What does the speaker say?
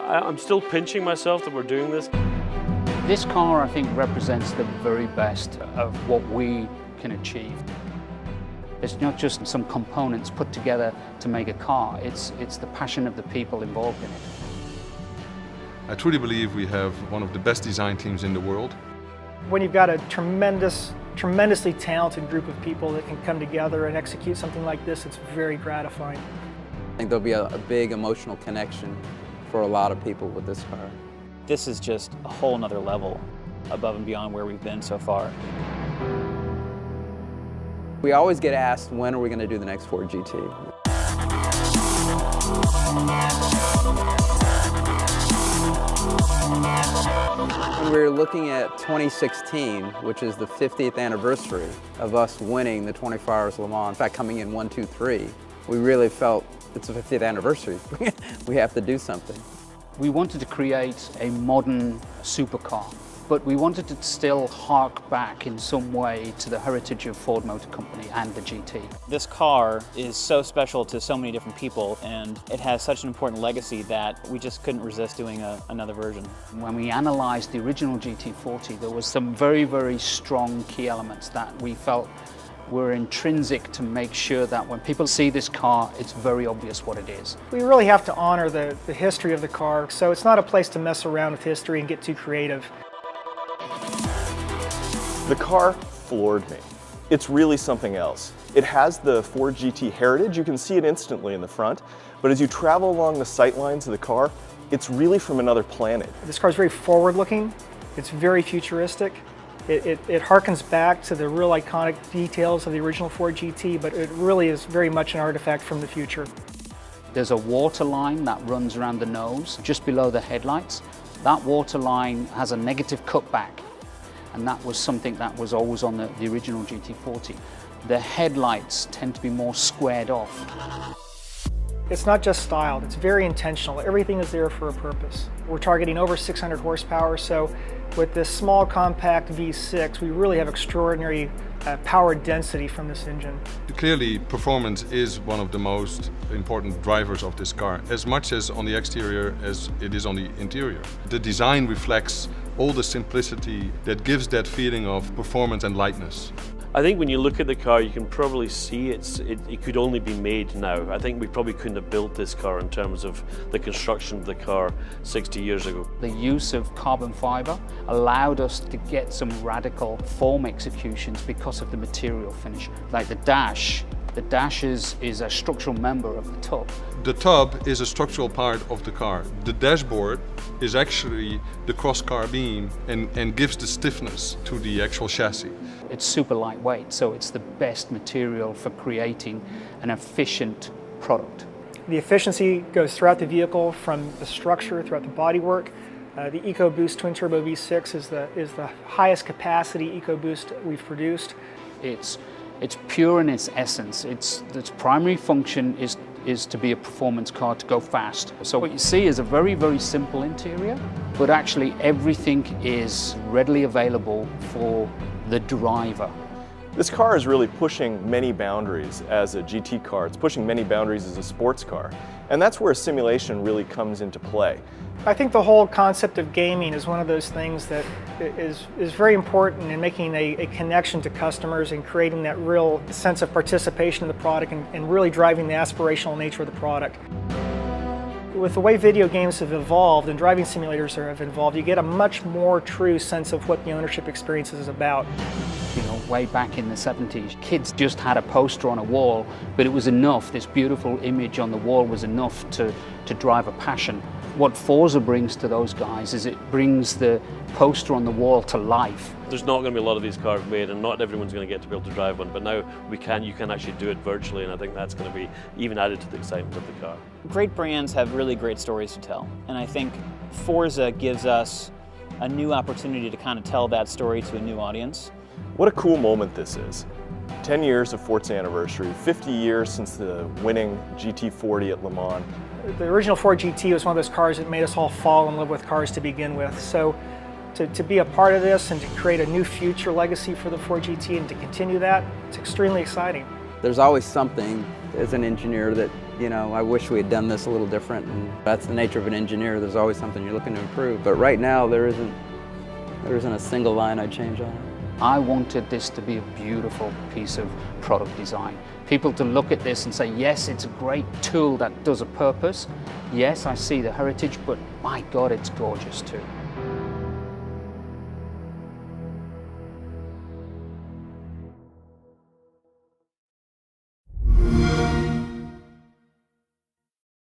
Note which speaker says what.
Speaker 1: I'm still pinching myself that we're doing this.
Speaker 2: This car, I think, represents the very best of what we can achieve. It's not just some components put together to make a car, it's the passion of the people involved in it.
Speaker 3: I truly believe we have one of the best design teams in the world.
Speaker 4: When you've got a tremendously talented group of people that can come together and execute something like this, it's very gratifying.
Speaker 5: I think there'll be a big emotional connection for a lot of people with this car.
Speaker 6: This is just a whole nother level above and beyond where we've been so far.
Speaker 5: We always get asked, when are we going to do the next Ford GT? When we were looking at 2016, which is the 50th anniversary of us winning the 24 Hours Le Mans, in fact coming in 1, 2, 3, we really felt it's the 50th anniversary. We have to do something.
Speaker 2: We wanted to create a modern supercar, but we wanted to still hark back in some way to the heritage of Ford Motor Company and the GT.
Speaker 6: This car is so special to so many different people, and it has such an important legacy that we just couldn't resist doing another version.
Speaker 2: When we analyzed the original GT40, there was some very, very strong key elements that we felt were intrinsic to make sure that when people see this car, it's very obvious what it is.
Speaker 4: We really have to honor the history of the car, so it's not a place to mess around with history and get too creative.
Speaker 7: The car floored me. It's really something else. It has the Ford GT heritage. You can see it instantly in the front, but as you travel along the sightlines of the car, it's really from another planet.
Speaker 4: This car is very forward-looking. It's very futuristic. It harkens back to the real iconic details of the original Ford GT, but it really is very much an artifact from the future.
Speaker 2: There's a water line that runs around the nose, just below the headlights. That water line has a negative cutback, and that was something that was always on the original GT40. The headlights tend to be more squared off.
Speaker 4: It's not just styled, it's very intentional. Everything is there for a purpose. We're targeting over 600 horsepower, so with this small compact V6, we really have extraordinary power density from this engine.
Speaker 3: Clearly, performance is one of the most important drivers of this car, as much as on the exterior as it is on the interior. The design reflects all the simplicity that gives that feeling of performance and lightness.
Speaker 1: I think when you look at the car, you can probably see it could only be made now. I think we probably couldn't have built this car in terms of the construction of the car 60 years ago.
Speaker 2: The use of carbon fiber allowed us to get some radical form executions because of the material finish. Like the dash is a structural member of the tub.
Speaker 3: The tub is a structural part of the car. The dashboard is actually the cross-car beam and gives the stiffness to the actual chassis.
Speaker 2: It's super lightweight, so it's the best material for creating an efficient product.
Speaker 4: The efficiency goes throughout the vehicle, from the structure throughout the bodywork. The EcoBoost twin-turbo V6 is the highest capacity EcoBoost we've produced.
Speaker 2: It's pure in its essence. Its primary function is to be a performance car, to go fast. So what you see is a very, very simple interior, but actually everything is readily available for the driver.
Speaker 7: This car is really pushing many boundaries as a GT car. It's pushing many boundaries as a sports car. And that's where simulation really comes into play.
Speaker 4: I think the whole concept of gaming is one of those things that is very important in making a connection to customers and creating that real sense of participation in the product and really driving the aspirational nature of the product. With the way video games have evolved and driving simulators have evolved, you get a much more true sense of what the ownership experience is about.
Speaker 2: You know, way back in the 70s, kids just had a poster on a wall, but it was enough. This beautiful image on the wall was enough to drive a passion. What Forza brings to those guys is it brings the poster on the wall to life.
Speaker 1: There's not going to be a lot of these cars made, and not everyone's going to get to be able to drive one, but now you can actually do it virtually, and I think that's going to be even added to the excitement of the car.
Speaker 6: Great brands have really great stories to tell, and I think Forza gives us a new opportunity to kind of tell that story to a new audience.
Speaker 7: What a cool moment this is. 10 years of Forza anniversary, 50 years since the winning GT40 at Le Mans.
Speaker 4: The original Ford GT was one of those cars that made us all fall in love with cars to begin with. So to be a part of this and to create a new future legacy for the Ford GT and to continue that, it's extremely exciting.
Speaker 5: There's always something as an engineer that you know, I wish we had done this a little different, and that's the nature of an engineer. There's always something you're looking to improve, but right now there isn't a single line I'd change on it.
Speaker 2: I wanted this to be a beautiful piece of product design. People to look at this and say, yes, it's a great tool that does a purpose. Yes, I see the heritage, but my God, it's gorgeous too.